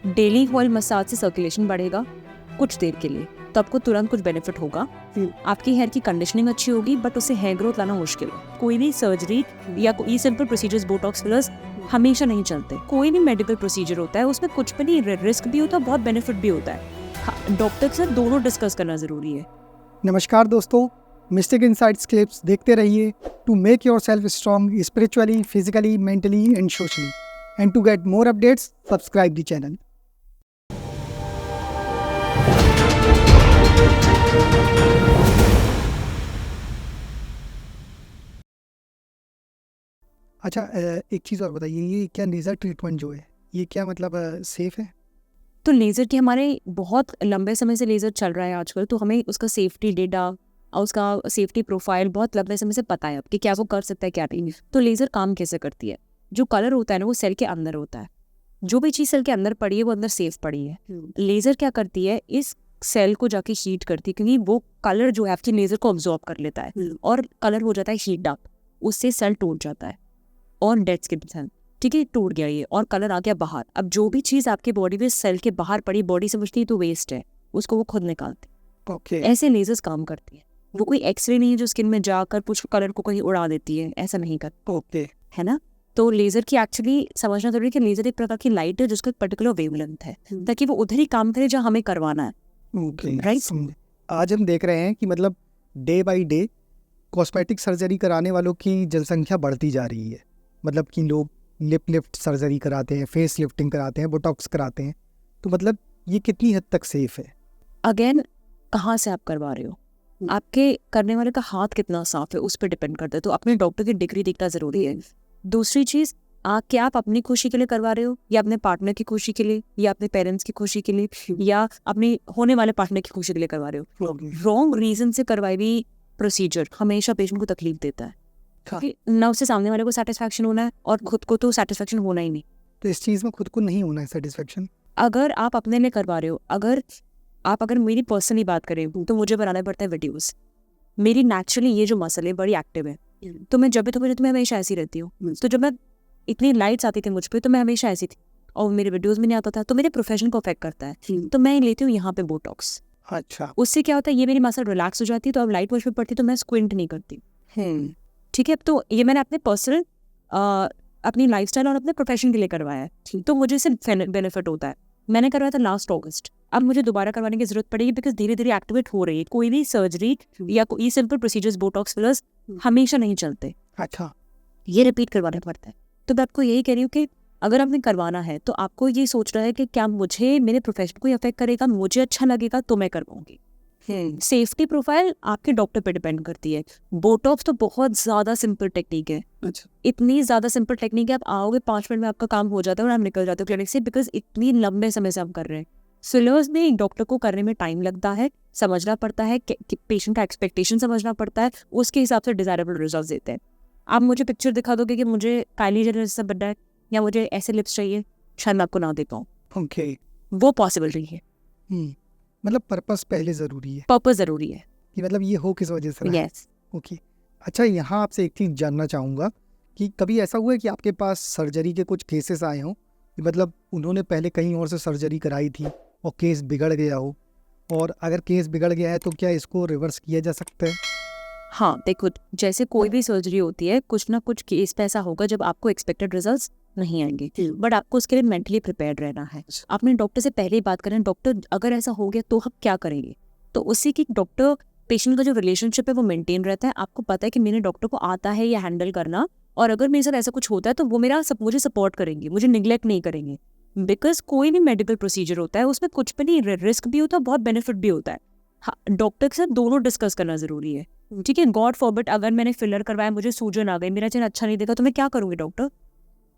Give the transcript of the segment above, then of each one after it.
Daily oil massage से circulation बढ़ेगा कुछ देर के लिए, तो आपको तुरंत कुछ बेनिफिट होगा। आपकी हेयर की कंडीशनिंग अच्छी होगी, बट उससे हेयर ग्रोथ लाना मुश्किल है। कोई भी सर्जरी या कोई सिंपल प्रोसीजर्स, बोटॉक्स, फिलर्स हमेशा नहीं चलते। कोई भी मेडिकल प्रोसीजर होता है उसमें कुछ भी नहीं, रिस्क भी होता है, बहुत बेनिफिट भी होता है। डॉक्टर के साथ दोनों डिस्कस करना जरूरी है। नमस्कार दोस्तों, मिस्टिक इनसाइट्स क्लिप्स देखते रहिए to make yourself strong spiritually, physically, mentally and socially, and to get more updates subscribe the channel. अच्छा, एक चीज़ और बताइए, ये क्या लेज़र ट्रीटमेंट जो है ये क्या मतलब सेफ़ है? तो लेज़र की हमारे बहुत लंबे समय से लेज़र चल रहा है आजकल, तो हमें उसका सेफ्टी डेटा और उसका सेफ्टी प्रोफाइल बहुत लंबे समय से पता है कि क्या वो कर सकता है क्या नहीं। तो लेज़र काम कैसे करती है? जो कलर होता है ना वो सेल के अंदर होता है। जो भी चीज़ सेल के अंदर पड़ी है वो अंदर सेफ पड़ी है। लेज़र क्या करती है, इस सेल को जाके हीट करती है, क्योंकि वो कलर जो है आपकी लेज़र को ऑब्जॉर्ब कर लेता है और कलर हो जाता है हीट अप, उससे सेल टूट जाता है और डेड स्किन सेल, ठीक है, टूट गया ये और कलर आ गया बाहर। अब जो भी चीज़ आपकी बॉडी में सेल के बाहर पड़ी, बॉडी समझती है तो वेस्ट है, उसको वो खुद निकालती ओके। ऐसे लेजर्स काम करती है। वो कोई एक्सरे नहीं है जो स्किन में जाकर कुछ कलर को कहीं उड़ा देती है, ऐसा नहीं करती ओके। है ना। तो लेजर की एक्चुअली समझना जरूरी है कि लेजर एक प्रकार की लाइट है जिसका एक पर्टिकुलर वेवलेंथ है, ताकि वो उधर ही काम करे जहाँ हमें करवाना है। Okay, right. समझे। आज हम देख रहे हैं कि मतलब day by day cosmetic surgery कराने वालों की जनसंख्या बढ़ती जा रही है। मतलब कि लोग लिप लिफ्ट सर्जरी कराते हैं, फेस लिफ्टिंग कराते हैं, बोटॉक्स कराते हैं। तो मतलब ये कितनी हद तक सेफ है? अगेन, कहाँ से आप करवा रहे हो, आपके करने वाले का हाथ कितना साफ है उस पर डिपेंड करता है। तो अपने डॉक्टर की डिग्री देखना जरूरी है। दूसरी चीज, क्या आप अपनी खुशी के लिए करवा रहे हो या अपने पार्टनर की खुशी के लिए या अपने पेरेंट्स की खुशी के लिए या अपने होने वाले पार्टनर की खुशी के लिए करवा रहे हो। रॉन्ग रीजन से करवाई हुई प्रोसीजर हमेशा पेशेंट को तकलीफ देता है, क्योंकि ना उससे सामने वाले को सेटिस्फैक्शन होना है और खुद को तो सेटिस्फैक्शन होना ही नहीं। तो इस चीज़ में खुद को नहीं होना है सेटिस्फेक्शन। अगर आप अपने लिए करवा रहे हो, अगर मेरी पर्सनली बात करें तो मुझे बनाना पड़ता है वीडियोस। मेरी नेचुरली ये जो मसल है बड़ी एक्टिव है, तो मैं जब भी तो मैं हमेशा ऐसी रहती हूँ। तो जब मैं इतनी लाइट्स आती थी मुझ पे तो मैं हमेशा ऐसी थी और मेरे वीडियोस में नहीं आता था, तो मेरे प्रोफेशन को अफेक्ट करता है। तो मैं लेती हूँ यहाँ पे बोटॉक्स। अच्छा। उससे क्या होता है, ये मेरी मसल रिलैक्स हो जाती है, तो अब लाइट मुझ पे पड़ती तो मैं स्क्विंट नहीं करती। ठीक है, तो ये मैंने अपने पर्सनल अपनी लाइफस्टाइल और अपने प्रोफेशन के लिए करवाया है, तो मुझे इससे बेनिफिट होता है। मैंने करवाया था लास्ट अगस्त, अब मुझे दोबारा करवाने की जरूरत पड़ेगी बिकॉज धीरे धीरे एक्टिवेट हो रही है। कोई भी सर्जरी या कोई सिंपल प्रोसीजर्स, बोटॉक्स, फिलर्स हमेशा नहीं चलते। अच्छा। ये रिपीट करवाना पड़ता है। तो मैं आपको यही कह रही हूँ कि अगर आपने करवाना है तो आपको ये सोचना है कि क्या मुझे मेरे प्रोफेशन को अफेक्ट करेगा, मुझे अच्छा लगेगा तो मैं करवाऊंगी। सेफ्टी प्रोफाइल आपके डॉक्टर पे डिपेंड करती है। बोटॉक्स तो बहुत ज्यादा सिंपल टेक्निक है। अच्छा। इतनी ज्यादा सिंपल टेक्निक है, आप आओगे 5 मिनट में आपका काम हो जाता है और आप निकल जाते हो क्लिनिक से, बिकॉज इतनी लंबे समय से हम कर रहे हैं। फिलर्स में एक डॉक्टर को करने में टाइम लगता है, समझना पड़ता है कि पेशेंट का एक्सपेक्टेशन समझना पड़ता है, उसके हिसाब से डिजायरेबल रिजल्ट देते हैं। आप मुझे पिक्चर दिखा दोगे कि मुझे काइली जेनर जैसा बनना है या मुझे ऐसे लिप्स चाहिए, शायद मैं आपको ना दे पाऊँ। ओके। वो पॉसिबल नहीं है। मतलब पर्पस पहले ज़रूरी है पर्पस जरूरी है। कि मतलब ये हो किस वजह से रहा है। यस। ओके। अच्छा, यहाँ आपसे एक चीज़ जानना चाहूँगा कि कभी ऐसा हुआ है कि आपके पास सर्जरी के कुछ केसेस आए हों कि मतलब उन्होंने पहले कहीं और से सर्जरी कराई थी और केस बिगड़ गया हो, और अगर केस बिगड़ गया है तो क्या इसको रिवर्स किया जा सकता है? हाँ, देखो, जैसे कोई भी सर्जरी होती है, कुछ ना कुछ केस पे ऐसा होगा जब आपको एक्सपेक्टेड रिजल्ट्स नहीं आएंगे, बट आपको उसके लिए मेंटली प्रिपेयर्ड रहना है। अपने डॉक्टर से पहले ही बात करें, डॉक्टर अगर ऐसा हो गया तो हम क्या करेंगे, तो उसी की डॉक्टर पेशेंट का जो रिलेशनशिप है वो मेंटेन रहता है। आपको पता है कि मेरे डॉक्टर को आता है ये हैंडल करना, और अगर मेरे साथ ऐसा कुछ होता है तो वो मुझे सपोर्ट करेंगे, मुझे निग्लेक्ट नहीं करेंगे। बिकॉज कोई भी मेडिकल प्रोसीजर होता है उसमें कुछ भी नहीं, रिस्क भी होता है, बहुत बेनिफिट भी होता है। हाँ, डॉक्टर के साथ दोनों डिस्कस करना जरूरी है। ठीक है, गॉड फॉरबिड अगर मैंने फिलर करवाया, मुझे सूजन आ गई, मेरा चेहरा अच्छा नहीं देखा, तो मैं क्या करूंगी डॉक्टर?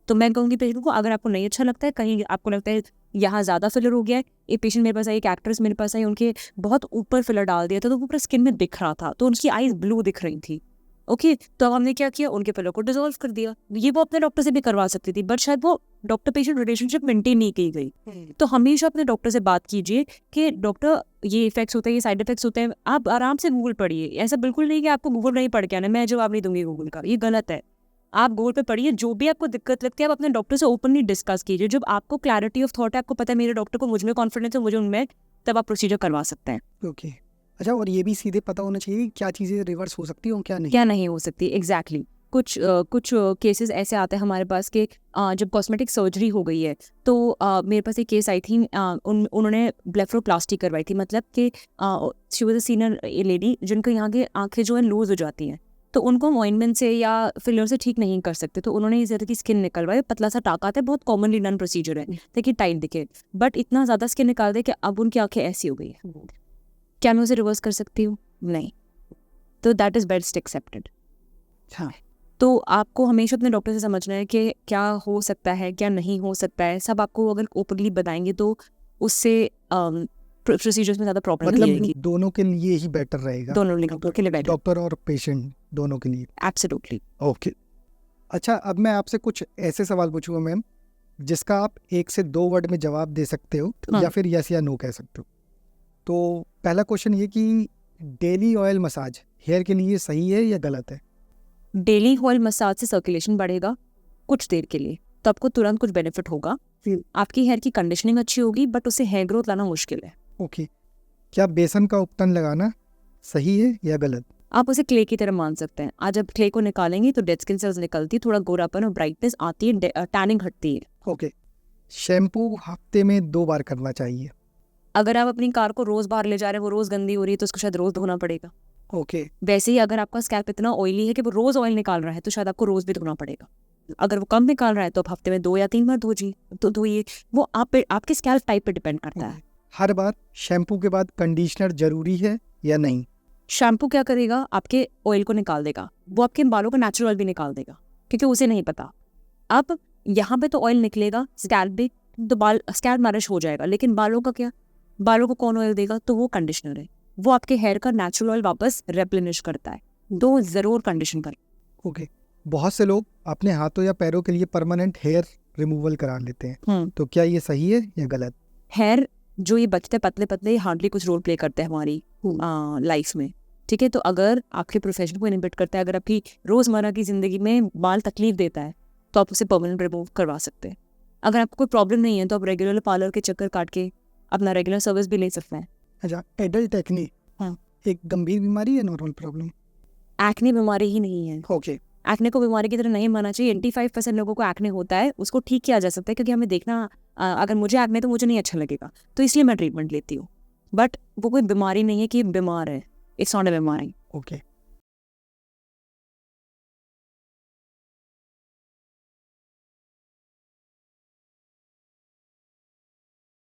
तो मैं कहूंगी पेशेंट को, अगर आपको नहीं अच्छा लगता है, कहीं आपको लगता है यहाँ ज्यादा फिलर हो गया है, एक पेशेंट मेरे पास आई, एक एक्ट्रेस मेरे पास आई, उनके बहुत ऊपर फिलर डाल दिया था तो वो पूरा स्किन में दिख रहा था, तो उनकी आईज ब्लू दिख रही थी। ओके, तो अब हमने क्या किया, उनके फिलर को डिसॉल्व कर दिया। ये वो अपने डॉक्टर से भी करवा सकती थी, बट शायद वो डॉक्टर पेशेंट रिलेशनशिप मेंटेन नहीं की गई। तो हमेशा अपने डॉक्टर से बात कीजिए कि डॉक्टर ये इफेक्ट्स होते हैं, ये साइड इफेक्ट्स होते हैं। आप आराम से गूगल पढ़िए, ऐसा बिल्कुल नहीं कि आपको गूगल नहीं पढ़ के आना, मैं जवाब नहीं दूंगी गूगल का, ये गलत है। आप गोल पे पढ़िए, जो भी आपको दिक्कत लगती है आप अपने डॉक्टर से ओपनली डिस्कस कीजिए। जब आपको क्लैरिटी ऑफ थॉट है, आपको पता है मेरे डॉक्टर को मुझ में कॉन्फिडेंस है, मुझे उनमें, तब आप प्रोसीजर करवा सकते हैं। ओके। अच्छा, और ये भी सीधे पता होना चाहिए कि क्या चीज़ें रिवर्स हो सकती हैं और क्या नहीं। क्या नहीं हो सकती, एग्जैक्टली। कुछ केसेस ऐसे आते हैं हमारे पास कि जब कॉस्मेटिक सर्जरी हो गई है तो मेरे पास एक केस आई थी, उन्होंने ब्लेफरोप्लास्टी करवाई थी, मतलब कि she was a senior lady जिनको यहाँ की आंखें जो है लूज हो जाती हैं, तो उनको ऑइंटमेंट से या फिलर से ठीक नहीं कर सकते, तो उन्होंने इस तरह की स्किन निकलवाई। पतला सा टाका आता है, बहुत कॉमनली डन प्रोसीजर है ताकि टाइट दिखे, बट इतना ज़्यादा स्किन निकाल दे कि अब उनकी आंखें ऐसी हो गई है। क्या मैं उसे रिवर्स कर सकती हूँ? नहीं। तो दैट इज़ बेस्ट एक्सेप्टेड। हाँ, तो आपको हमेशा अपने डॉक्टर से समझना है कि क्या हो सकता है, क्या नहीं हो सकता है। सब आपको अगर ओपनली बताएंगे तो उससे प्रोसीजर्स में ज़्यादा प्रॉब्लम नहीं मतलब आएगी। दोनों के लिए ही बेटर रहेगा, दोनों लोगों के लिए बेटर, डॉक्टर और पेशेंट दोनों के लिए। एब्सोल्युटली। ओके। अच्छा, अब मैं आपसे कुछ ऐसे सवाल पूछूंगा मैम, जिसका आप 1 से 2 वर्ड में जवाब दे सकते हो हाँ। या फिर यस या नो कह सकते हो। तो पहला क्वेश्चन ये कि डेली ऑयल मसाज हेयर के लिए सही है या गलत है? डेली ऑयल मसाज से सर्कुलेशन बढ़ेगा कुछ देर के लिए, तो आपको तुरंत कुछ बेनिफिट होगा, आपकी हेयर की कंडीशनिंग अच्छी होगी, बट उससे हेयर ग्रोथ लाना मुश्किल है। ओके। क्या बेसन का उपटन लगाना सही है या गलत? आप उसे क्ले की तरह मान सकते हैं। आज जब क्ले को निकालेंगे तो डेड स्किन सेल्स निकलती है, थोड़ा गोरापन और ब्राइटनेस आती है, टैनिंग हटती है। ओके। शैम्पू हफ्ते में 2 बार करना चाहिए। अगर आप अपनी कार को रोज बाहर ले जा रहे हैं, वो रोज गंदी हो रही है, तो उसको शायद रोज धोना पड़ेगा। ओके। वैसे ही अगर आपका स्कैल्प इतना ऑयली है कि वो रोज ऑयल निकाल रहा है, तो शायद आपको रोज भी धोना पड़ेगा। अगर वो कम निकाल रहा है तो आप हफ्ते में 2 या 3 बार धोइए। वो आपके स्कैल्प टाइप पे डिपेंड करता है। हर बार शैम्पू के बाद कंडीशनर जरूरी है या नहीं? शैम्पू क्या करेगा, आपके ऑयल को निकाल देगा, वो आपके बालों का नेचुरल ऑयल भी निकाल देगा, क्योंकि उसे नहीं पता। अब यहाँ पे तो ऑयल निकलेगा, स्कैल्प भी, तो स्कैल्प मैरिश हो जाएगा, लेकिन बालों का क्या? बालों को कौन ऑयल देगा? तो वो कंडीशनर है, वो आपके हेयर का नेचुरल ऑयल वापस रेप्लेनिश करता है। तो जरूर कंडीशन करें। ओके। बहुत से लोग अपने हाथों या पैरों के लिए परमानेंट हेयर रिमूवल करा लेते हैं, तो क्या ये सही है या गलत? हेयर जो ये बचते पतले पतले हार्डली कुछ रोल प्ले करते हैं हमारी लाइफ में, ठीक है। तो अगर आपके प्रोफेशन को इनहिबिट करता है, अगर आपकी रोजमर्रा की जिंदगी में बाल तकलीफ देता है, तो आप उसे परमानेंट रिमूव करवा सकते हैं। अगर आपको कोई प्रॉब्लम नहीं है तो आप रेगुलर पार्लर के चक्कर काट के अपना रेगुलर सर्विस भी ले सकते हैं। अच्छा, एडल्ट एक्ने हाँ। एक गंभीर बीमारी है, नॉर्मल प्रॉब्लम? एक्ने बीमारी ही नहीं है। ओके। एक्ने को बीमारी की तरह नहीं मानना चाहिए। 85% लोगों को एक्ने होता है, उसको ठीक किया जा सकता है, क्योंकि हमें देखना, अगर मुझे एक्ने तो मुझे नहीं अच्छा लगेगा, तो इसलिए मैं ट्रीटमेंट लेती हूँ। बट वो कोई बीमारी नहीं है कि बीमार है, इट्स नॉट अ बीमारी। ओके।